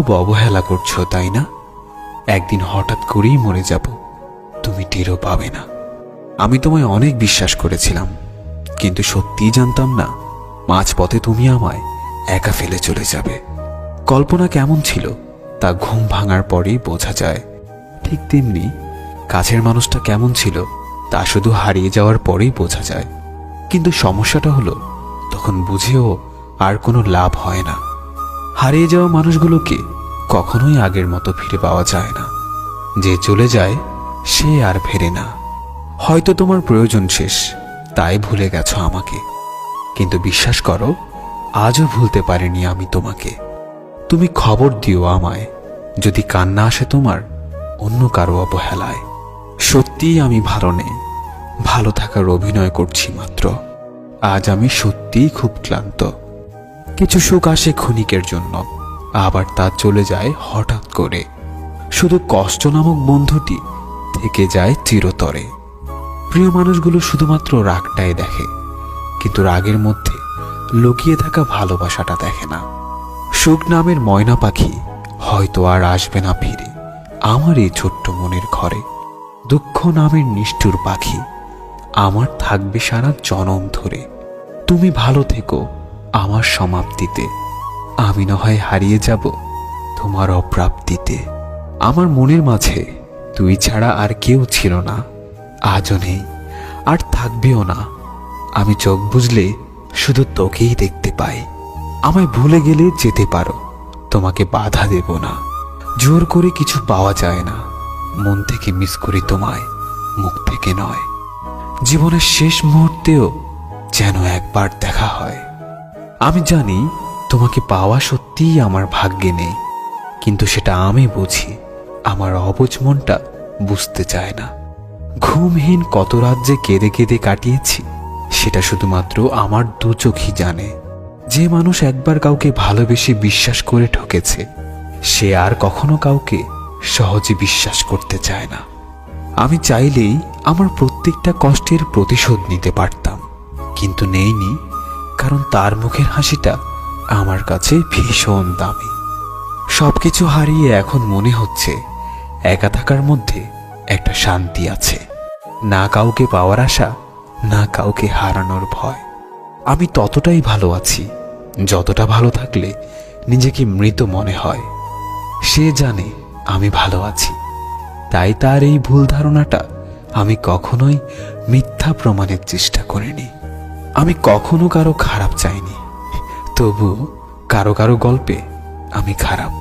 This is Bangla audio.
খুব অবহেলা করছো, তাই না? একদিন হঠাৎ করেই মরে যাব, তুমি টেরও পাবে না। আমি তোমায় অনেক বিশ্বাস করেছিলাম, কিন্তু সত্যিই জানতাম না মাঝপথে তুমি আমায় একা ফেলে চলে যাবে। কল্পনা কেমন ছিল তা ঘুম ভাঙার পরেই বোঝা যায়। ঠিক তেমনি কাছের মানুষটা কেমন ছিল তা শুধু হারিয়ে যাওয়ার পরেই বোঝা যায়। কিন্তু সমস্যাটা হলো, তখন বুঝেও আর কোনো লাভ হয় না। হারিয়ে যাওয়া মানুষগুলোকে কখনোই আগের মতো ফিরে পাওয়া যায় না। যে চলে যায় সে আর ফেরে না। হয়তো তোমার প্রয়োজন শেষ, তাই ভুলে গেছো আমাকে, কিন্তু বিশ্বাস করো, আজও ভুলতে পারিনি আমি তোমাকে। তুমি খবর দিও আমায় যদি কান্না আসে তোমার অন্য কারো অবহেলায়। সত্যিই আমি ভালো নেই, ভালো থাকার অভিনয় করছি মাত্র। আজ আমি সত্যিই খুব ক্লান্ত। কিছু সুখ আসে ক্ষণিকের জন্য, আবার তা চলে যায় হঠাৎ করে। শুধু কষ্ট নামক বন্ধুটি থেকে যায় চিরতরে। প্রিয় মানুষগুলো শুধুমাত্র রাগটাই দেখে, কিন্তু রাগের মধ্যে লুকিয়ে থাকা ভালোবাসাটা দেখে না। সুখ নামের ময়না পাখি হয়তো আর আসবে না ফিরে আমার এই ছোট্ট মনের ঘরে। দুঃখ নামের নিষ্ঠুর পাখি আমার থাকবে সারা জনম ধরে। তুমি ভালো থেকো আমার সমাপ্তিতে, আমি না হয় হারিয়ে যাব তোমার অপ্রাপ্তিতে। আমার মনের মাঝে তুই ছাড়া আর কেউ ছিল না, আজও নেই আর থাকবেও না। আমি চোখ বুঝলে শুধু তোকেই দেখতে পাই। আমায় ভুলে গেলে যেতে পারো, তোমাকে বাধা দেব না। জোর করে কিছু পাওয়া যায় না, মন থেকে মিস করি তোমায়, মুখ থেকে নয়। জীবনের শেষ মুহূর্তেও যেন একবার দেখা হয়। আমি জানি তোমাকে পাওয়া সত্যিই আমার ভাগ্যে নেই, কিন্তু সেটা আমি বুঝি, আমার অবুঝ মনটা বুঝতে চায় না। ঘুমহীন কত রাত যে কেঁদে কেঁদে কাটিয়েছি সেটা শুধুমাত্র আমার দু চোখই জানে। যে মানুষ একবার কাউকে ভালোবেসে বিশ্বাস করে ঠকেছে, সে আর কখনো কাউকে সহজে বিশ্বাস করতে চায় না। আমি চাইলেই আমার প্রত্যেকটা কষ্টের প্রতিশোধ নিতে পারতাম, কিন্তু নেইনি, কারণ তার মুখের হাসিটা আমার কাছে ভীষণ দামি। সবকিছু হারিয়ে এখন মনে হচ্ছে একা থাকার মধ্যে একটা শান্তি আছে। না কাউকে পাওয়ার আশা, না কাউকে হারানোর ভয়। আমি ততটাই ভালো আছি যতটা ভালো থাকলে নিজেকে মৃত মনে হয়। সে জানে আমি ভালো আছি, তাই তার এই ভুল ধারণাটা আমি কখনোই মিথ্যা প্রমাণের চেষ্টা করিনি। আমি কখনো কারো খারাপ চাইনি, তবু কারো কারো গল্পে আমি খারাপ।